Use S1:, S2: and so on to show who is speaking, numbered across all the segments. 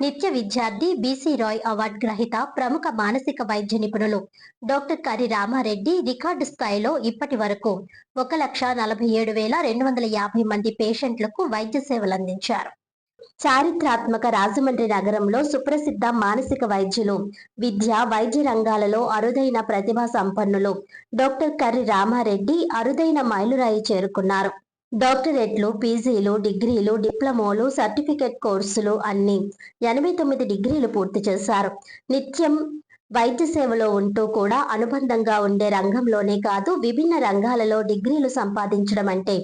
S1: నిత్య విద్యార్థి BC Roy award గ్రహీత ప్రముఖ మానసిక వైద్య నిపుణులు డాక్టర్ కరి రామారెడ్డి రికార్డు స్థాయిలో ఇప్పటి వరకు 1,47,250 మంది పేషెంట్లకు వైద్య సేవలు అందించారు. చారిత్రాత్మక రాజమండ్రి నగరంలో సుప్రసిద్ధ మానసిక వైద్యులు, విద్య వైద్య రంగాలలో అరుదైన ప్రతిభా సంపన్నులు డాక్టర్ కర్రి రామారెడ్డి అరుదైన మైలురాయి చేరుకున్నారు. డాక్టరేట్లు, పీజీలు, డిగ్రీలు, డిప్లొమాలు, సర్టిఫికెట్ కోర్సులు అన్ని 89 డిగ్రీలు పూర్తి చేశారు. నిత్యం వైద్య సేవలో ఉంటూ కూడా అనుబంధంగా ఉండే రంగంలోనే కాదు, విభిన్న రంగాలలో డిగ్రీలు సంపాదించడం అంటే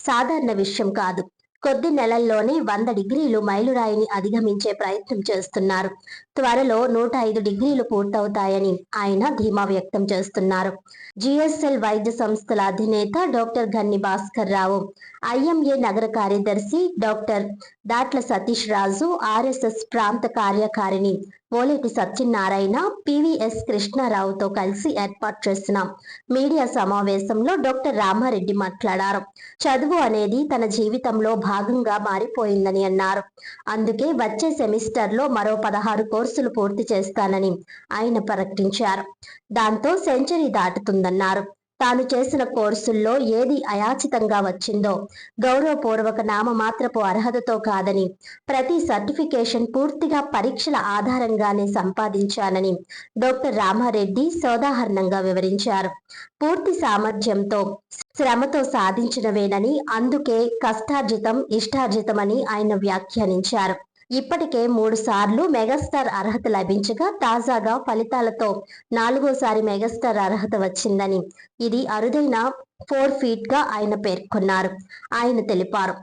S1: సాధారణ విషయం కాదు. కొద్ది నెలల్లోనే 100 డిగ్రీలు మైలురాయిని అధిగమించే ప్రయత్నం చేస్తున్నారు. త్వరలో 105 డిగ్రీలు పూర్తవుతాయని ఆయన ధీమా వ్యక్తం చేస్తున్నారు. జిఎస్ఎల్ వైద్య సంస్థల అధినేత డాక్టర్ గన్ని భాస్కర్ రావు, ఐఎంఏ నగర కార్యదర్శి డాక్టర్ దాట్ల సతీష్ రాజు, ఆర్ఎస్ఎస్ ప్రాంత కార్యకారిణి ఓలేటి సత్యనారాయణ, పివిఎస్ కృష్ణారావుతో కలిసి ఏర్పాటు చేసిన మీడియా సమావేశంలో డాక్టర్ రామారెడ్డి మాట్లాడారు. చదువు అనేది తన జీవితంలో భాగంగా మారిపోయిందని అన్నారు. అందుకే వచ్చే సెమిస్టర్లో మరో 16 కోర్సులు పూర్తి చేస్తానని ఆయన ప్రకటించారు. దాంతో సెంచరీ దాటుతుందన్నారు. తాను చేసిన కోర్సుల్లో ఏది అయాచితంగా వచ్చిందో, గౌరవపూర్వక నామమాత్రపు అర్హతతో కాదని, ప్రతి సర్టిఫికేషన్ పూర్తిగా పరీక్షల ఆధారంగానే సంపాదించానని డాక్టర్ రామారెడ్డి సోదాహరణంగా వివరించారు. పూర్తి సామర్థ్యంతో, శ్రమతో సాధించినవేనని, అందుకే కష్టార్జితం ఇష్టార్జితమని ఆయన వ్యాఖ్యానించారు. ఇప్పటికే 3 సార్లు మెగాస్టార్ అర్హత లభించగా తాజాగా ఫలితాలతో 4వసారి మెగాస్టార్ అర్హత వచ్చిందని, ఇది అరుదైన 4 ఫీట్ గా ఆయన పేర్కొన్నారు. ఆయన తెలిపారు.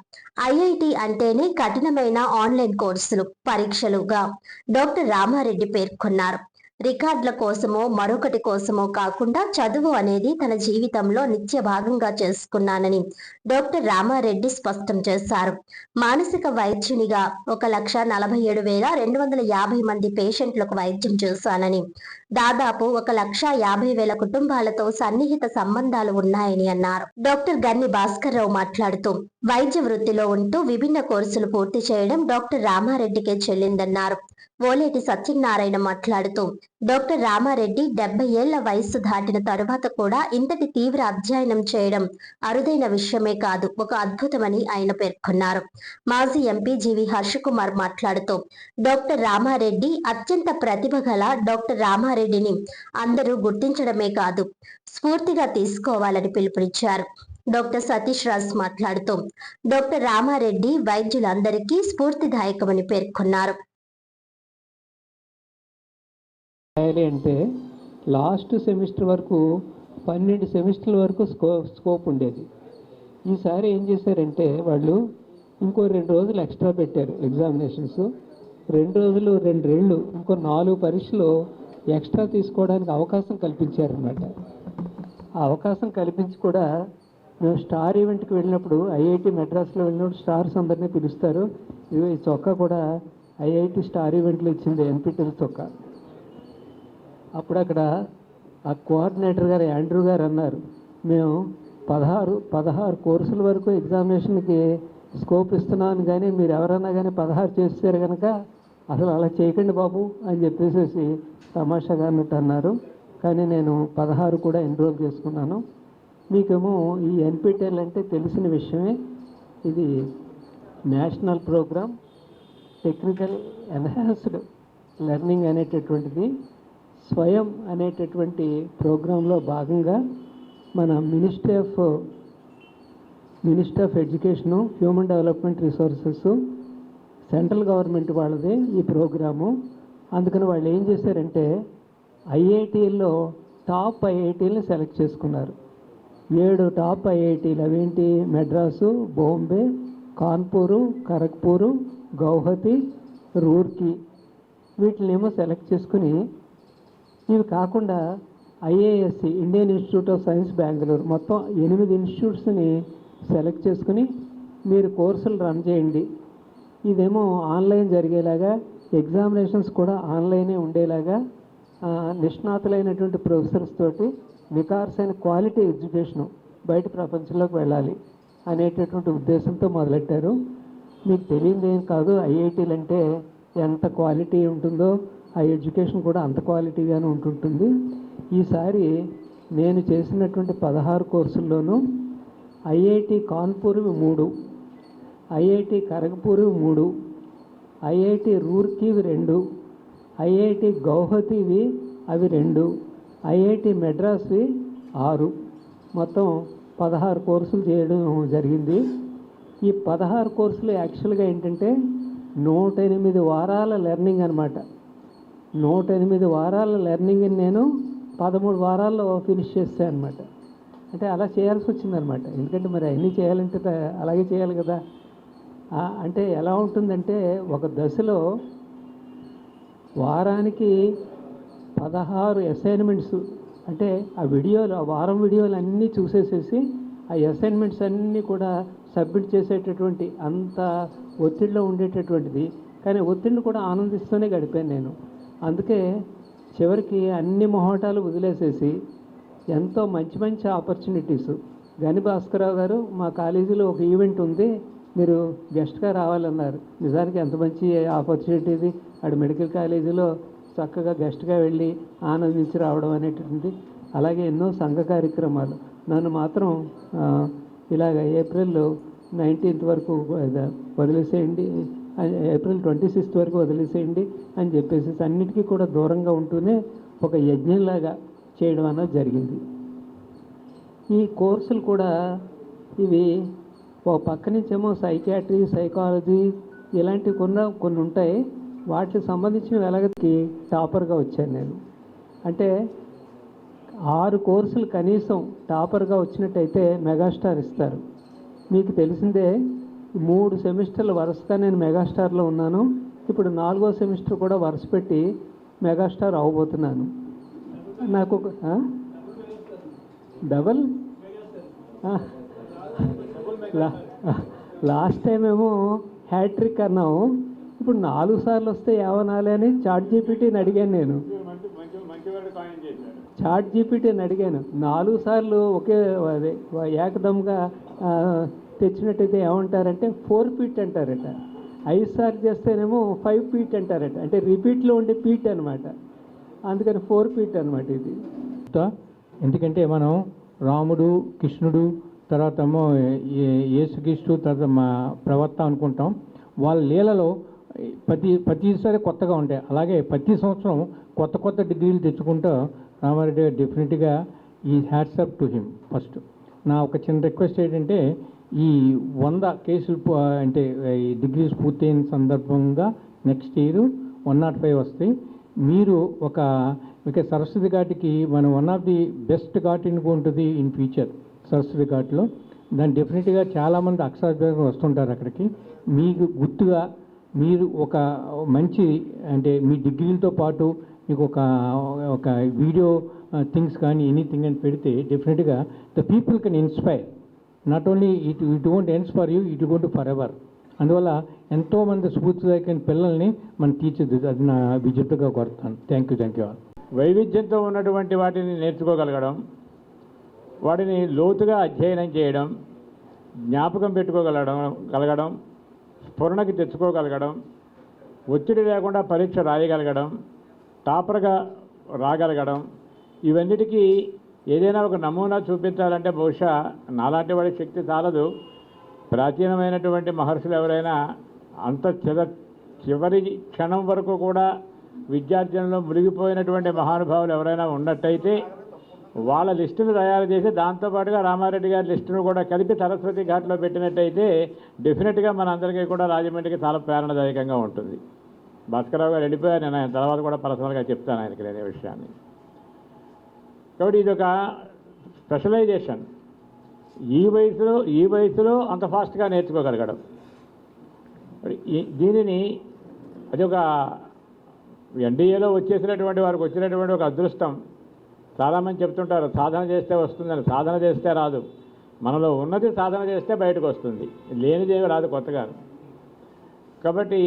S1: ఐఐటి అంటేనే కఠినమైన ఆన్లైన్ కోర్సులు, పరీక్షలుగా డాక్టర్ రామారెడ్డి పేర్కొన్నారు. రికార్డుల కోసమో మరొకటి కోసమో కాకుండా చదువు అనేది తన జీవితంలో నిత్య భాగంగా చేసుకున్నానని డాక్టర్ రామారెడ్డి స్పష్టం చేశారు. మానసిక వైద్యునిగా 1,47,250 మంది పేషెంట్లకు వైద్యం చేశానని, దాదాపు 1,50,000 కుటుంబాలతో సన్నిహిత సంబంధాలు ఉన్నాయని అన్నారు. డాక్టర్ గన్ని భాస్కర్ రావు మాట్లాడుతూ, వైద్య వృత్తిలో ఉంటూ విభిన్న కోర్సులు పూర్తి చేయడం డాక్టర్ రామారెడ్డికే చెల్లిందన్నారు. ఓలేటి సత్యనారాయణ మాట్లాడుతూ, డాక్టర్ రామారెడ్డి 70 ఏళ్ల వయస్సు దాటిన తరువాత కూడా ఇంతటి తీవ్ర అధ్యయనం చేయడం అరుదైన విషయమే కాదు, ఒక అద్భుతమని ఆయన పేర్కొన్నారు. మాజీ ఎంపీ జీవి హర్షకుమార్ మాట్లాడుతూ, డాక్టర్ రామారెడ్డి అత్యంత ప్రతిభ గల డాక్టర్ రామారెడ్డిని అందరూ గుర్తించడమే కాదు, స్ఫూర్తిగా తీసుకోవాలని పిలుపునిచ్చారు. డాక్టర్ సతీష్ రాజ్ మాట్లాడుతూ, డాక్టర్ రామారెడ్డి వైద్యులందరికీ స్ఫూర్తిదాయకమని పేర్కొన్నారు.
S2: అంటే లాస్ట్ సెమిస్టర్ వరకు 12 సెమిస్టర్ల వరకు స్కోప్ ఉండేది. ఈసారి ఏం చేశారంటే వాళ్ళు ఇంకో 2 రోజులు ఎక్స్ట్రా పెట్టారు ఎగ్జామినేషన్స్. 2 రోజులు 2 రెళ్ళు ఇంకో 4 పరీక్షలు ఎక్స్ట్రా తీసుకోవడానికి అవకాశం కల్పించారన్నమాట. ఆ అవకాశం కల్పించి కూడా మేము స్టార్ ఈవెంట్కి వెళ్ళినప్పుడు, ఐఐటి మెడ్రాస్లో వెళ్ళినప్పుడు స్టార్స్ అందరినీ పిలుస్తారు. ఈ చొక్కా కూడా ఐఐటి స్టార్ ఈవెంట్లో ఇచ్చింది, ఎన్పిటిఎల్ చొక్కా. అప్పుడు అక్కడ ఆ కోఆర్డినేటర్ గారు యాండ్రూ గారు అన్నారు, మేము 16 కోర్సుల వరకు ఎగ్జామినేషన్కి స్కోప్ ఇస్తున్నాను, కానీ మీరు ఎవరన్నా కానీ 16 చేస్తారు కనుక అసలు అలా చేయకండి బాబు అని చెప్పేసి తమాషాగా అన్నట్టు అన్నారు. కానీ నేను 16 కూడా ఎన్రోల్ చేసుకున్నాను. మీకేమో ఈ ఎన్పిటిఎల్ అంటే తెలిసిన విషయమే. ఇది national programme technical enhanced learning అనేటటువంటిది స్వయం అనేటటువంటి ప్రోగ్రాంలో భాగంగా మన ministry of education, human development resources, central government వాళ్ళది ఈ ప్రోగ్రాము. అందుకని వాళ్ళు ఏం చేశారంటే ఐఐటీల్లో టాప్ ఐఐటీలను సెలెక్ట్ చేసుకున్నారు. 7 టాప్ ఐఐటీలు, అవేంటి మెడ్రాసు, బాంబే, కాన్పూరు, ఖరగ్పూరు, గౌహతి, రూర్కీ, వీటినేమో సెలెక్ట్ చేసుకుని, ఇవి కాకుండా IASc Indian institute of science Bengaluru, మొత్తం 8 ఇన్స్టిట్యూట్స్ని సెలెక్ట్ చేసుకుని మీరు కోర్సులు రన్ చేయండి. ఇదేమో ఆన్లైన్ జరిగేలాగా, ఎగ్జామినేషన్స్ కూడా ఆన్లైనే ఉండేలాగా, నిష్ణాతులైనటువంటి ప్రొఫెసర్స్ తోటి వికాసైన క్వాలిటీ ఎడ్యుకేషను బయట ప్రపంచంలోకి వెళ్ళాలి అనేటటువంటి ఉద్దేశంతో మొదలెట్టారు. మీకు తెలియదు ఏం కాదు, ఐఐటీలు అంటే ఎంత క్వాలిటీ ఉంటుందో ఆ ఎడ్యుకేషన్ కూడా అంత క్వాలిటీగానే ఉంటుంటుంది. ఈసారి నేను చేసినటువంటి 16 కోర్సుల్లోనూ ఐఐటి కాన్పూర్వి 3, ఐఐటి ఖరగ్పూర్వి 3, ఐఐటి రూర్కీవి 2, ఐఐటి గౌహతివి అవి 2, ఐఐటి మెడ్రాస్వి 6, మొత్తం 16 కోర్సులు చేయడం జరిగింది. ఈ 16 కోర్సులు యాక్చువల్గా ఏంటంటే 108 వారాల లెర్నింగ్ అనమాట. 108 వారాల లెర్నింగ్ని నేను 13 వారాల్లో ఫినిష్ చేస్తాను అనమాట. అంటే అలా చేయాల్సి వచ్చిందనమాట. ఎందుకంటే మరి అన్నీ చేయాలంటే అలాగే చేయాలి కదా. అంటే ఎలా ఉంటుందంటే ఒక దశలో వారానికి 16 అసైన్మెంట్స్, అంటే ఆ వీడియోలు, ఆ వారం వీడియోలు అన్నీ చూసేసేసి ఆ అసైన్మెంట్స్ అన్నీ కూడా సబ్మిట్ చేసేటటువంటి అంత ఒత్తిడిలో ఉండేటటువంటిది. కానీ ఒత్తిడిని కూడా ఆనందిస్తూనే గడిపాను నేను. అందుకే చివరికి అన్ని మొహోటాలు వదిలేసేసి ఎంతో మంచి మంచి ఆపర్చునిటీస్, గని భాస్కరరావు గారు మా కాలేజీలో ఒక ఈవెంట్ ఉంది, మీరు గెస్ట్గా రావాలన్నారు. నిజానికి ఎంత మంచి ఆపర్చునిటీ ఇది. అక్కడ మెడికల్ కాలేజీలో చక్కగా గెస్ట్గా వెళ్ళి ఆనందించి రావడం అనేటువంటిది. అలాగే ఎన్నో సంఘ కార్యక్రమాలు. నన్ను మాత్రం ఇలాగ ఏప్రిల్ 19th వరకు వదిలేసేయండి, ఏప్రిల్ 26th వరకు వదిలేసేయండి అని చెప్పేసి అన్నిటికీ కూడా దూరంగా ఉంటూనే ఒక యజ్ఞంలాగా చేయడం అన్నది జరిగింది. ఈ కోర్సులు కూడా ఇవి ఒక పక్క నుంచేమో సైకియాట్రీ, సైకాలజీ ఇలాంటివి కొన్ని ఉంటాయి. వాటికి సంబంధించిన వెలగకి టాపర్గా వచ్చాను నేను. అంటే 6 కోర్సులు కనీసం టాపర్గా వచ్చినట్టయితే మెగాస్టార్ ఇస్తారు. మీకు తెలిసిందే 3 సెమిస్టర్లు వరుసగా నేను మెగాస్టార్లో ఉన్నాను. ఇప్పుడు 4వ సెమిస్టర్ కూడా వరుస పెట్టి మెగాస్టార్ అవ్వబోతున్నాను. నాకు ఒక డబల్ లాస్ట్ టైం ఏమో హ్యాట్రిక్ అన్నాము. ఇప్పుడు 4 సార్లు వస్తే ఏమనాలి అని చాట్ జీపీటీని అడిగాను నేను. చాట్ జీపీటీని అడిగాను 4 సార్లు ఒకే అదే ఏకదమ్గా తెచ్చినట్టయితే ఏమంటారంటే 4 ఫీట్ అంటారట. 5 సార్లు చేస్తేనేమో 5 ఫీట్ అంటారట. అంటే రిపీట్లో ఉండే ఫీట్ అనమాట. అందుకని 4 ఫీట్ అనమాట ఇది.
S3: ఎందుకంటే మనం రాముడు, కృష్ణుడు, తర్వాత ఏమో యేసుక్రీస్తు, తర్వాత మా ప్రవర్త అనుకుంటాం. వాళ్ళ లీలలో ప్రతిసారి కొత్తగా ఉంటాయి. అలాగే ప్రతి సంవత్సరం కొత్త కొత్త డిగ్రీలు తెచ్చుకుంటూ రామారెడ్డి గారు డెఫినెట్గా ఈ హ్యాట్సప్ టు హిమ్. ఫస్ట్ నా ఒక చిన్న రిక్వెస్ట్ ఏంటంటే, ఈ 100 కేసులు అంటే ఈ డిగ్రీస్ పూర్తయిన సందర్భంగా నెక్స్ట్ ఇయర్ 105 వస్తాయి. మీరు ఒక సరస్వతి ఘాట్కి మనం one of the best ghat ఉంటుంది ఇన్ ఫ్యూచర్ సరస్వతి ఘాట్లో. దాన్ని డెఫినెట్గా చాలామంది అక్షరాభ్యాసం వస్తుంటారు అక్కడికి. మీకు గుర్తుగా మీరు ఒక మంచి అంటే మీ డిగ్రీలతో పాటు మీకు ఒక వీడియో థింగ్స్ కానీ ఎనీథింగ్ అని పెడితే డెఫినెట్గా the people can inspire. Not only it won't ends for you, it going to forever. అందువల్ల ఎంతోమంది స్ఫూర్తిదాయకమైన పిల్లల్ని మనం తీర్చిదిద్దు. అది నా విజ్ఞప్తిగా కోరుతాను. Thank you all.
S4: వైవిధ్యంతో ఉన్నటువంటి వాటిని నేర్చుకోగలగడం, వాటిని లోతుగా అధ్యయనం చేయడం, జ్ఞాపకం పెట్టుకోగలగడం, స్ఫురణకి తెచ్చుకోగలగడం, ఒత్తిడి లేకుండా పరీక్ష రాయగలగడం, టాపర్గా రాగలగడం, ఇవన్నిటికీ ఏదైనా ఒక నమూనా చూపించాలంటే బహుశా నాలాంటి వాడి శక్తి చాలదు. ప్రాచీనమైనటువంటి మహర్షులు ఎవరైనా అంత చివరి క్షణం వరకు కూడా విద్యార్జనలో మునిగిపోయినటువంటి మహానుభావులు ఎవరైనా ఉన్నట్టయితే వాళ్ళ లిస్టును తయారు చేసి దాంతోపాటుగా రామారెడ్డి గారి లిస్టును కూడా కలిపి సరస్వతి ఘాట్లో పెట్టినట్టయితే డెఫినెట్గా మనందరికీ కూడా రాజమండ్రికి చాలా ప్రేరణదాయకంగా ఉంటుంది. భాస్కరరావు గారు వెళ్ళిపోయారు, నేను ఆయన తర్వాత కూడా పర్సనల్గా చెప్తాను ఆయనకి లేని విషయాన్ని. కాబట్టి ఇది ఒక స్పెషలైజేషన్. ఈ వయసులో అంత ఫాస్ట్గా నేర్చుకోగలగడం, దీనిని అది ఒక ఎన్డీఏలో వచ్చేసినటువంటి వారికి వచ్చినటువంటి ఒక అదృష్టం. చాలామంది చెప్తుంటారు సాధన చేస్తే వస్తుందని. సాధన చేస్తే రాదు. మనలో ఉన్నది సాధన చేస్తే బయటకు వస్తుంది, లేనిదేవి రాదు కొత్తగా. కాబట్టి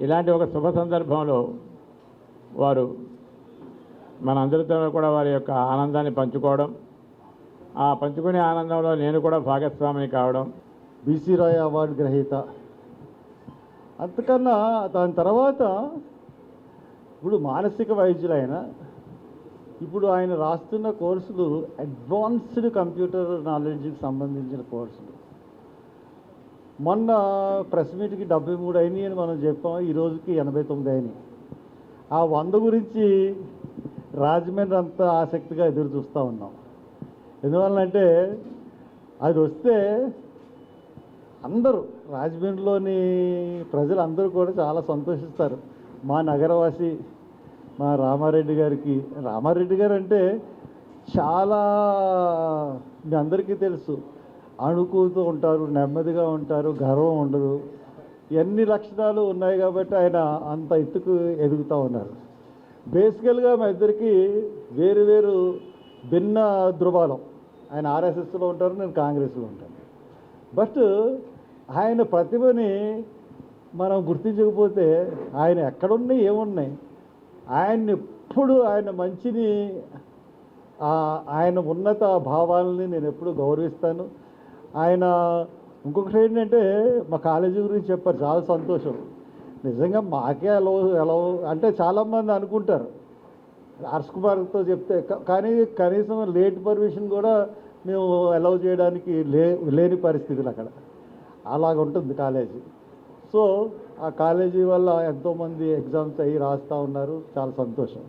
S4: ఇలాంటి ఒక శుభ సందర్భంలో వారు మనందరితో కూడా వారి యొక్క ఆనందాన్ని పంచుకోవడం, ఆ పంచుకునే ఆనందంలో నేను కూడా భాగస్వామిని కావడం.
S5: బీసీ రాయ్ అవార్డు గ్రహీత అంతకన్నా దాని తర్వాత ఇప్పుడు మానసిక వైద్యులైన ఇప్పుడు ఆయన రాస్తున్న కోర్సులు అడ్వాన్స్డ్ కంప్యూటర్ నాలెడ్జ్కి సంబంధించిన కోర్సులు. మొన్న ప్రెస్ మీట్కి 73 అయినాయి అని మనం చెప్పాం, ఈ రోజుకి 89 అయినాయి. ఆ 100 గురించి రాజమండ్రి అంతా ఆసక్తిగా ఎదురు చూస్తూ ఉన్నాం. ఎందువల్లంటే అది వస్తే అందరూ రాజమండ్రిలోని ప్రజలందరూ కూడా చాలా సంతోషిస్తారు. మా నగరవాసి మా రామారెడ్డి గారు అంటే చాలా మీ అందరికీ తెలుసు, అణుకుతూ ఉంటారు, నెమ్మదిగా ఉంటారు, గర్వం ఉండదు, ఎన్ని లక్షణాలు ఉన్నాయి కాబట్టి ఆయన అంత ఎత్తుకు ఎదుగుతూ ఉన్నారు. బేసికల్గా మా ఇద్దరికి వేరు భిన్న ధృవాలం. ఆయన ఆర్ఎస్ఎస్లో ఉంటారు, నేను కాంగ్రెస్లో ఉంటాను. బట్ ఆయన ప్రతిభని మనం గుర్తించకపోతే ఆయన ఎక్కడున్నాయి ఏమున్నాయి, ఆయన్ని ఎప్పుడు ఆయన మంచిని ఆయన ఉన్నత భావాలని నేను ఎప్పుడు గౌరవిస్తాను. ఆయన ఇంకొకటి ఏంటంటే మా కాలేజీ గురించి చెప్పారు, చాలా సంతోషం. నిజంగా మాకే ఎలా అంటే చాలామంది అనుకుంటారు హర్ష్ కుమార్తో చెప్తే, కానీ కనీసం లేట్ పర్మిషన్ కూడా మేము అలౌ చేయడానికి లేని పరిస్థితులు అక్కడ. అలాగ ఉంటుంది కాలేజీ. సో ఆ కాలేజీ వల్ల ఎంతోమంది ఎగ్జామ్స్ అయ్యి రాస్తూ ఉన్నారు, చాలా సంతోషం.